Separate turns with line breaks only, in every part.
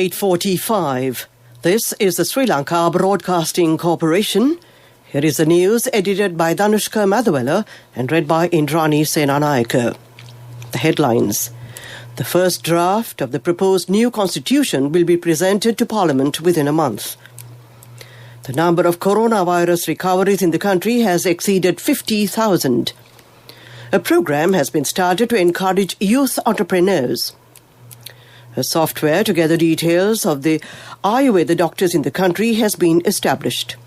8:45. This is the Sri Lanka Broadcasting Corporation. Here is the news edited by Dhanushka Madhuwala and read by Indrani Senanayake. The headlines. The first draft of the proposed new constitution will be presented to Parliament within a month. The number of coronavirus recoveries in the country has exceeded 50,000. A program has been started to encourage youth entrepreneurs. A software to gather details of the Ayurveda doctors in the country has been established.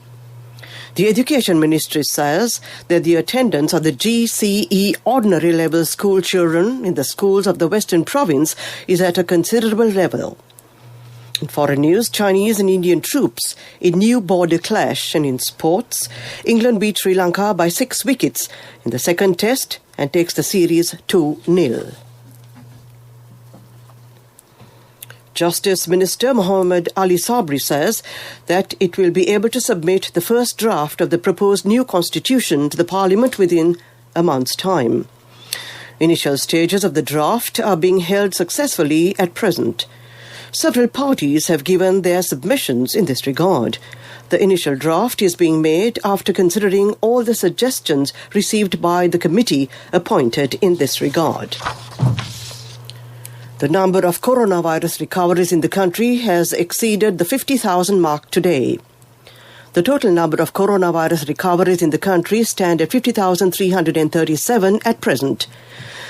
The Education Ministry says that the attendance of the GCE ordinary level school children in the schools of the Western Province is at a considerable level. In foreign news, Chinese and Indian troops in new border clash, and in sports, England beat Sri Lanka by 6 wickets in the second test and takes the series 2-0. Justice Minister Mohammed Ali Sabri says that it will be able to submit the first draft of the proposed new constitution to the Parliament within a month's time. Initial stages of the draft are being held successfully at present. Several parties have given their submissions in this regard. The initial draft is being made after considering all the suggestions received by the committee appointed in this regard. The number of coronavirus recoveries in the country has exceeded the 50,000 mark today. The total number of coronavirus recoveries in the country stand at 50,337 at present.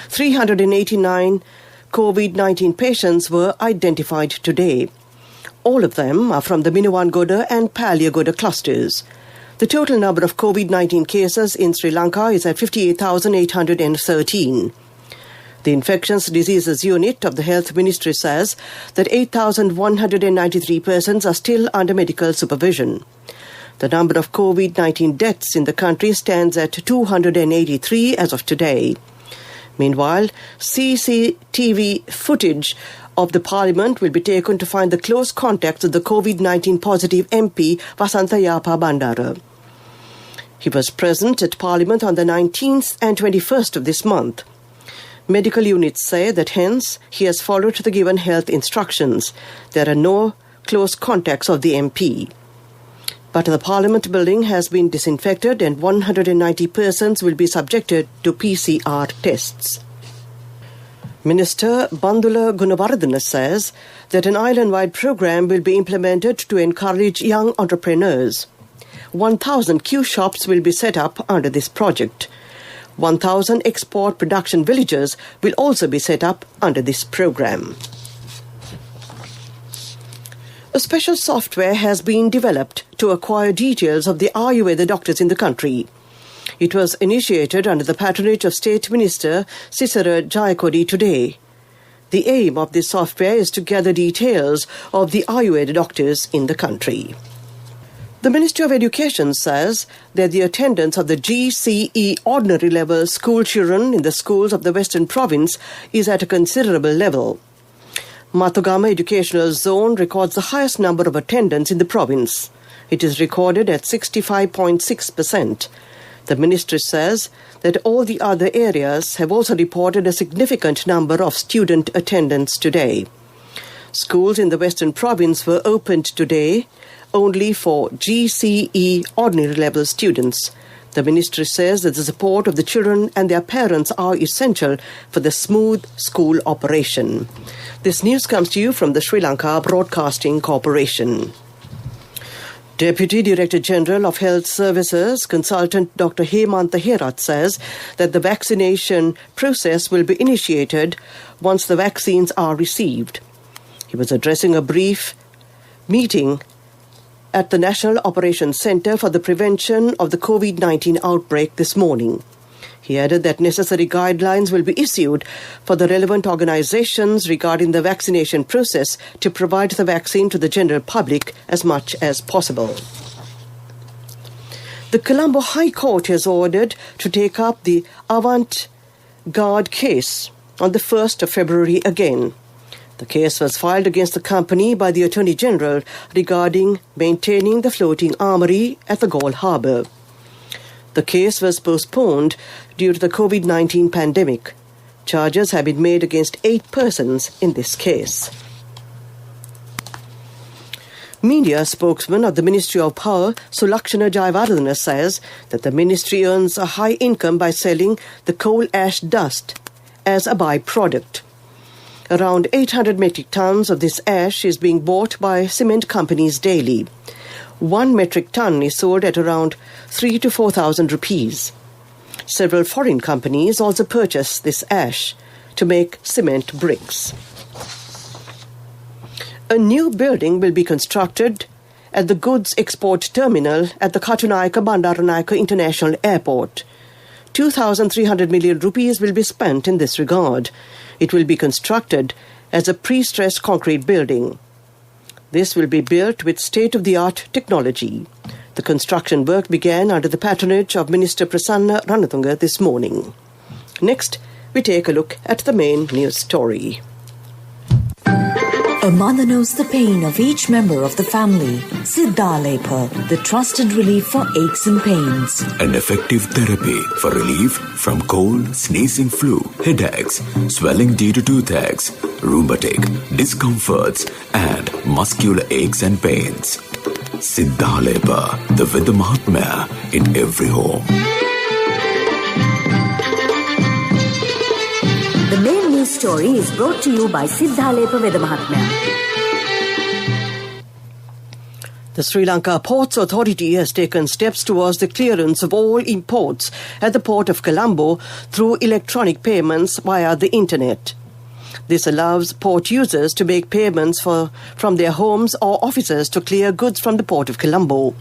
389 COVID-19 patients were identified today. All of them are from the Minuwangoda and Palyagoda clusters. The total number of COVID-19 cases in Sri Lanka is at 58,813. The Infectious Diseases Unit of the Health Ministry says that 8,193 persons are still under medical supervision. The number of COVID-19 deaths in the country stands at 283 as of today. Meanwhile, CCTV footage of the Parliament will be taken to find the close contacts of the COVID-19 positive MP Vasantha Yapa Bandara. He was present at Parliament on the 19th and 21st of this month. Medical units say that hence he has followed the given health instructions. There are no close contacts of the MP. But the Parliament building has been disinfected and 190 persons will be subjected to PCR tests. Minister Bandula Gunawardena says that an island-wide program will be implemented to encourage young entrepreneurs. 1,000 Q shops will be set up under this project. 1,000 export production villages will also be set up under this program. A special software has been developed to acquire details of the Ayurveda doctors in the country. It was initiated under the patronage of State Minister Sisara Jayakodi today. The aim of this software is to gather details of the Ayurveda doctors in the country. The Ministry of Education says that the attendance of the GCE ordinary level school children in the schools of the Western Province is at a considerable level. Mathugama Educational Zone records the highest number of attendance in the province. It is recorded at 65.6%. The ministry says that all the other areas have also reported a significant number of student attendance today. Schools in the Western Province were opened today only for GCE ordinary level students. The ministry says that the support of the children and their parents are essential for the smooth school operation. This news comes to you from the Sri Lanka Broadcasting Corporation. Deputy Director General of Health Services, Consultant Dr. Hemantha Herath says that the vaccination process will be initiated once the vaccines are received. He was addressing a brief meeting at the National Operations Centre for the Prevention of the COVID-19 outbreak this morning. He added that necessary guidelines will be issued for the relevant organizations regarding the vaccination process to provide the vaccine to the general public as much as possible. The Colombo High Court has ordered to take up the Avant-Garde case on the 1st of February again. The case was filed against the company by the Attorney General regarding maintaining the floating armoury at the Galle Harbour. The case was postponed due to the COVID-19 pandemic. Charges have been made against 8 persons in this case. Media spokesman of the Ministry of Power, Sulakshana Jayawardena, says that the ministry earns a high income by selling the coal ash dust as a byproduct. Around 800 metric tons of this ash is being bought by cement companies daily. 1 metric ton is sold at around 3,000 to 4,000 rupees. Several foreign companies also purchase this ash to make cement bricks. A new building will be constructed at the goods export terminal at the Katunayake Bandaranaike International Airport. 2,300 million rupees will be spent in this regard. It will be constructed as a pre-stressed concrete building. This will be built with state-of-the-art technology. The construction work began under the patronage of Minister Prasanna Ranatunga this morning. Next, we take a look at the main news story.
A mother knows the pain of each member of the family. Siddhalepa, the trusted relief for aches and pains.
An effective therapy for relief from cold, sneezing, flu, headaches, swelling due to toothaches, rheumatic, discomforts, and muscular aches and pains. Siddhalepa, the Veda Mahatmya in every home.
The main news story is brought to you by Siddhalepa Veda Mahatmya.
The Sri Lanka Ports Authority has taken steps towards the clearance of all imports at the port of Colombo through electronic payments via the internet. This allows port users to make payments from their homes or offices to clear goods from the port of Colombo.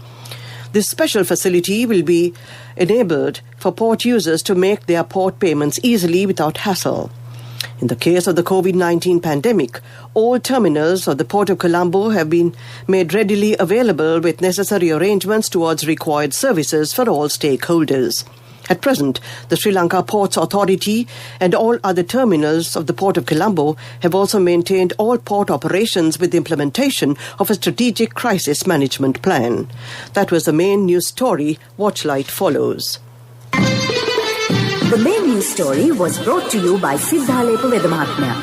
This special facility will be enabled for port users to make their port payments easily without hassle. In the case of the COVID-19 pandemic, all terminals of the Port of Colombo have been made readily available with necessary arrangements towards required services for all stakeholders. At present, the Sri Lanka Ports Authority and all other terminals of the Port of Colombo have also maintained all port operations with the implementation of a strategic crisis management plan. That was the main news story. Watchlight follows.
The main news story was brought to you by Siddhalepa Veda Mahatmya.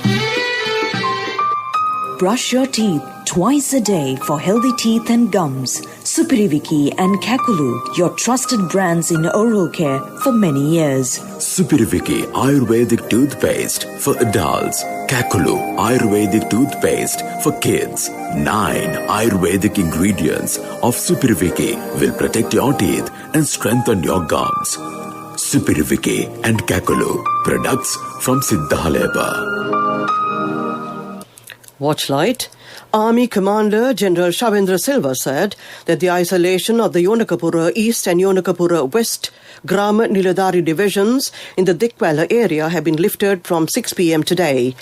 Brush your teeth twice a day for healthy teeth and gums. Supiriviki and Kakulu, your trusted brands in oral care for many years.
Supiriviki Ayurvedic toothpaste for adults. Kakulu Ayurvedic toothpaste for kids. 9 Ayurvedic ingredients of Supiriviki will protect your teeth and strengthen your gums. Supiriviki and Kakulu, products from Siddhalepa.
Watchlight. Army Commander General Shavendra Silva said that the isolation of the Yonakapura East and Yonakapura West Grama Niladari divisions in the Dikwala area have been lifted from 6 p.m. today.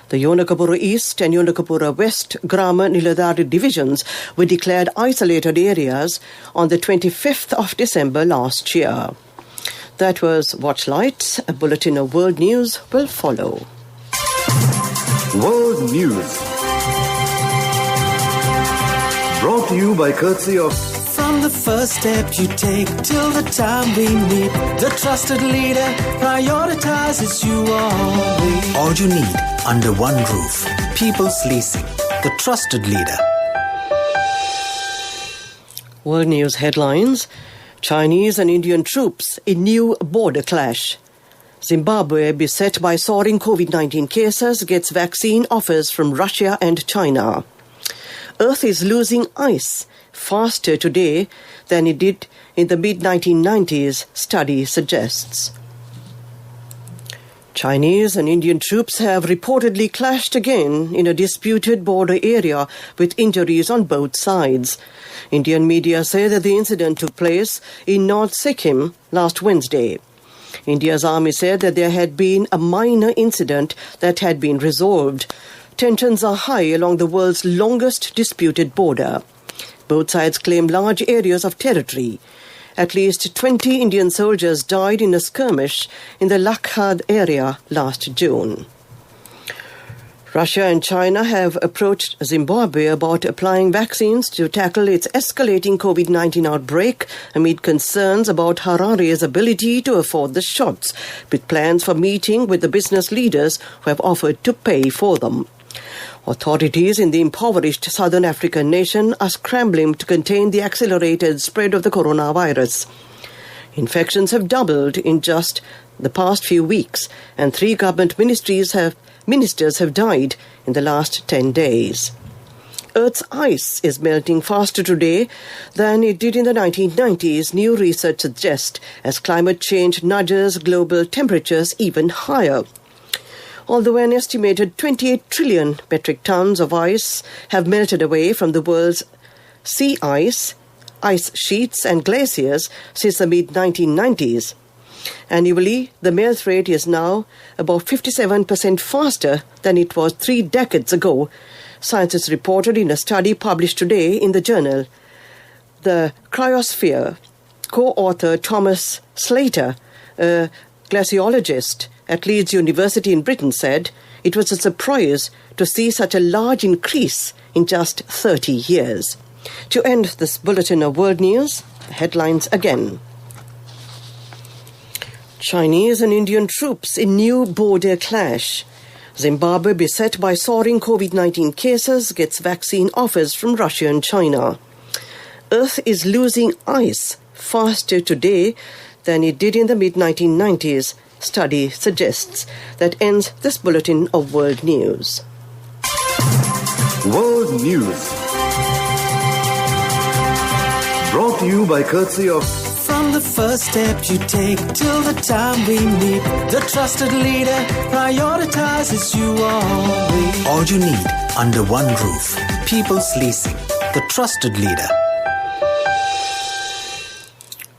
The Yonakapura East and Yonakapura West Grama Niladari divisions were declared isolated areas on the 25th of December last year. That was Watchlight. A bulletin of world news will follow.
World News. Brought to you by courtesy of...
From the first step you take till the time we meet, the trusted leader prioritizes you always.
All you need under one roof. People's Leasing, the trusted leader.
World News headlines. Chinese and Indian troops in new border clash. Zimbabwe, beset by soaring COVID-19 cases, gets vaccine offers from Russia and China. Earth is losing ice faster today than it did in the mid-1990s, study suggests. Chinese and Indian troops have reportedly clashed again in a disputed border area with injuries on both sides. Indian media say that the incident took place in North Sikkim last Wednesday. India's army said that there had been a minor incident that had been resolved. Tensions are high along the world's longest disputed border. Both sides claim large areas of territory. At least 20 Indian soldiers died in a skirmish in the Lakhad area last June. Russia and China have approached Zimbabwe about applying vaccines to tackle its escalating COVID-19 outbreak amid concerns about Harare's ability to afford the shots, with plans for meeting with the business leaders who have offered to pay for them. Authorities in the impoverished southern African nation are scrambling to contain the accelerated spread of the coronavirus. Infections have doubled in just the past few weeks, and 3 government ministers have died in the last 10 days. Earth's ice is melting faster today than it did in the 1990s, new research suggests, as climate change nudges global temperatures even higher. Although an estimated 28 trillion metric tons of ice have melted away from the world's sea ice sheets and glaciers since the mid-1990s. Annually, the melt rate is now about 57% faster than it was 3 decades ago, scientists reported in a study published today in the journal. The Cryosphere co-author Thomas Slater, a glaciologist at Leeds University in Britain, said it was a surprise to see such a large increase in just 30 years. To end this bulletin of world news, the headlines again. Chinese and Indian troops in new border clash. Zimbabwe, beset by soaring COVID-19 cases, gets vaccine offers from Russia and China. Earth is losing ice faster today than it did in the mid-1990s, study suggests. That ends this bulletin of world news.
World News. Brought to you by courtesy of...
From the first step you take till the time we meet, the trusted leader prioritizes you always.
All you need under one roof. People's Leasing, the trusted leader.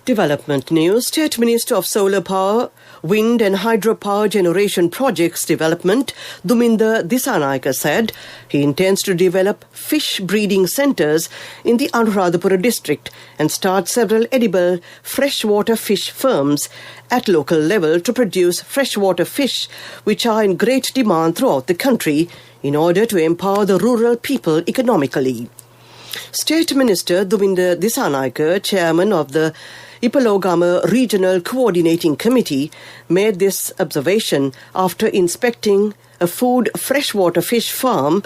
Development news. State Minister of Solar Power, Wind and Hydropower Generation Projects Development, Duminder Dissanayake, said he intends to develop fish breeding centres in the Anuradhapura district and start several edible freshwater fish farms at local level to produce freshwater fish, which are in great demand throughout the country, in order to empower the rural people economically. State Minister Duminder Dissanayake, chairman of the Ipalogama Regional Coordinating Committee, made this observation after inspecting a food freshwater fish farm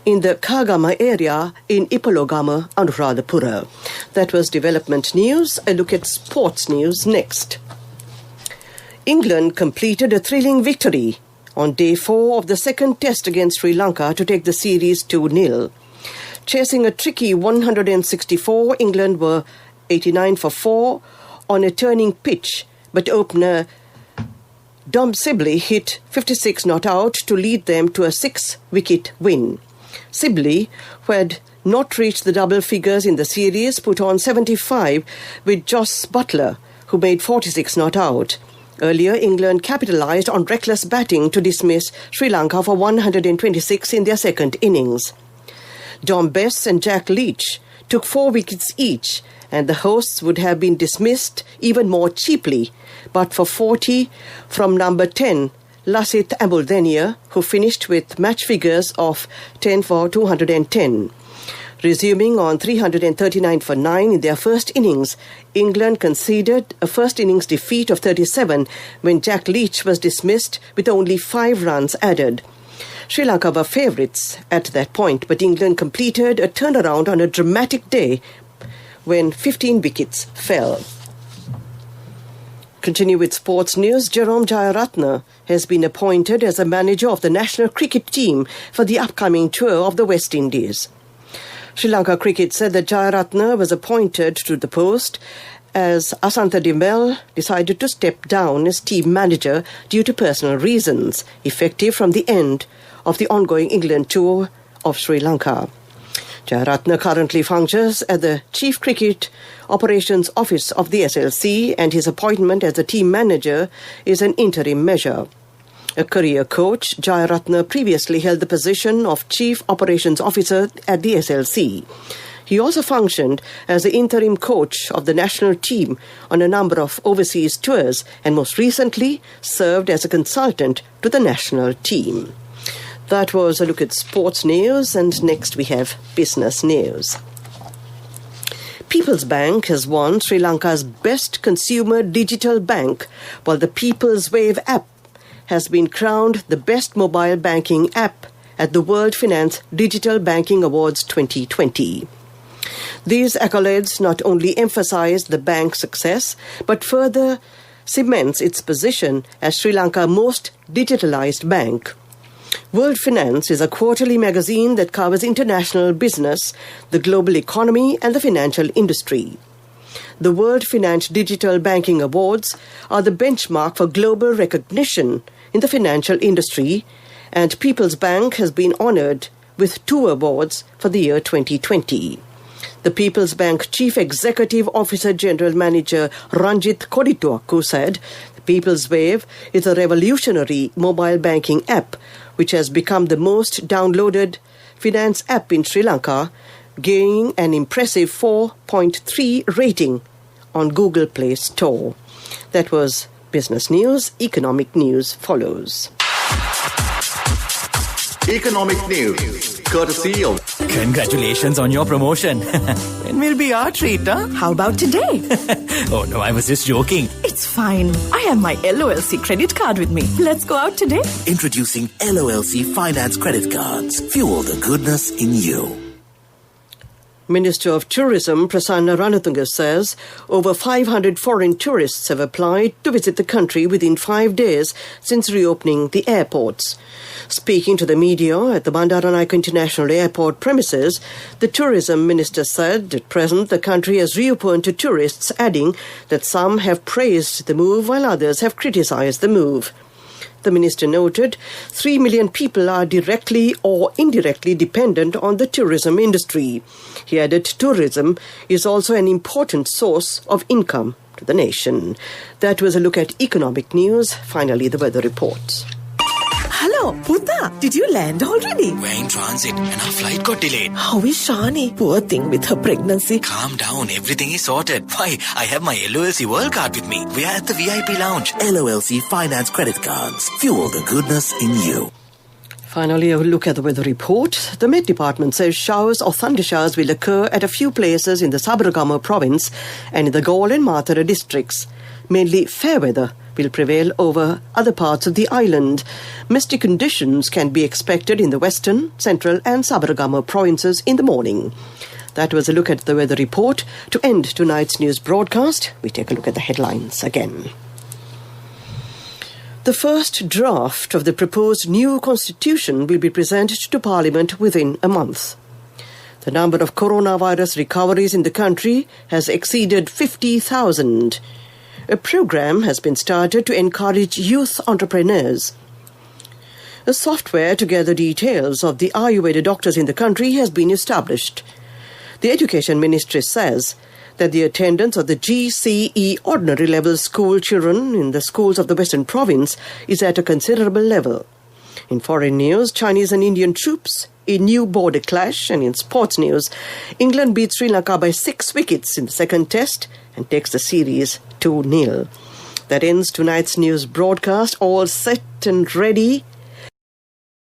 in the Kagama area in Ipalogama, Anuradhapura. That was development news. A look at sports news next. England completed a thrilling victory on day 4 of the second test against Sri Lanka to take the series 2-0. Chasing a tricky 164, England were 89 for 4 on a turning pitch, but opener Dom Sibley hit 56 not out to lead them to a 6-wicket win. Sibley, who had not reached the double figures in the series, put on 75 with Jos Buttler, who made 46 not out. Earlier, England capitalised on reckless batting to dismiss Sri Lanka for 126 in their second innings. Dom Bess and Jack Leach took 4 wickets each, and the hosts would have been dismissed even more cheaply, but for 40 from number 10, Lasith Ambuldennia, who finished with match figures of 10 for 210. Resuming on 339 for 9 in their first innings, England conceded a first innings defeat of 37 when Jack Leach was dismissed with only 5 runs added. Sri Lanka were favourites at that point, but England completed a turnaround on a dramatic day when 15 wickets fell. Continue with sports news. Jerome Jayaratne has been appointed as a manager of the national cricket team for the upcoming tour of the West Indies. Sri Lanka Cricket said that Jayaratne was appointed to the post as Asantha Dimbel decided to step down as team manager due to personal reasons, effective from the end of the ongoing England tour of Sri Lanka. Jayaratne currently functions as the Chief Cricket Operations Office of the SLC, and his appointment as the team manager is an interim measure. A career coach, Jayaratne previously held the position of Chief Operations Officer at the SLC. He also functioned as the interim coach of the national team on a number of overseas tours, and most recently served as a consultant to the national team. That was a look at sports news, and next we have business news. People's Bank has won Sri Lanka's best consumer digital bank, while the People's Wave app has been crowned the best mobile banking app at the World Finance Digital Banking Awards 2020. These accolades not only emphasize the bank's success, but further cements its position as Sri Lanka's most digitalized bank. World Finance is a quarterly magazine that covers international business, the global economy, and the financial industry. The World Finance Digital Banking Awards are the benchmark for global recognition in the financial industry, and People's Bank has been honored with 2 awards for the year 2020. The People's Bank Chief Executive Officer General Manager Ranjit Kodituakku said, the People's Wave is a revolutionary mobile banking app which has become the most downloaded finance app in Sri Lanka, gaining an impressive 4.3 rating on Google Play Store. That was Business News. Economic News follows.
Economic News, courtesy of...
Congratulations on your promotion. When will be our treat, huh?
How about today?
Oh no, I was just joking.
It's fine. I have my LOLC credit card with me. Let's go out today.
Introducing LOLC Finance Credit Cards. Fuel the goodness in you.
Minister of Tourism Prasanna Ranatunga says over 500 foreign tourists have applied to visit the country within 5 days since reopening the airports. Speaking to the media at the Bandaranaike International Airport premises, the tourism minister said at present the country has reopened to tourists, adding that some have praised the move while others have criticised the move. The minister noted 3 million people are directly or indirectly dependent on the tourism industry. He added tourism is also an important source of income to the nation. That was a look at economic news. Finally, the weather report.
Hello, Puta. Did you land already?
We're in transit and our flight got delayed.
How is Shani? Poor thing with her pregnancy.
Calm down, everything is sorted. Why, I have my LOLC World Card with me. We are at the VIP lounge.
LOLC Finance Credit Cards. Fuel the goodness in you.
Finally, a look at the weather report. The Met Department says showers or thunder showers will occur at a few places in the Sabaragama province and in the Galle and Matara districts. Mainly fair weather will prevail over other parts of the island. Misty conditions can be expected in the western, central and Sabaragama provinces in the morning. That was a look at the weather report. To end tonight's news broadcast, we take a look at the headlines again. The first draft of the proposed new constitution will be presented to Parliament within a month. The number of coronavirus recoveries in the country has exceeded 50,000. A program has been started to encourage youth entrepreneurs. A software to gather details of the Ayurveda doctors in the country has been established. The Education Ministry says that the attendance of the GCE ordinary level school children in the schools of the Western Province is at a considerable level. In foreign news, Chinese and Indian troops in new border clash, and in sports news, England beat Sri Lanka by 6 wickets in the second test and takes the series 2-0. That ends tonight's news broadcast. All set and ready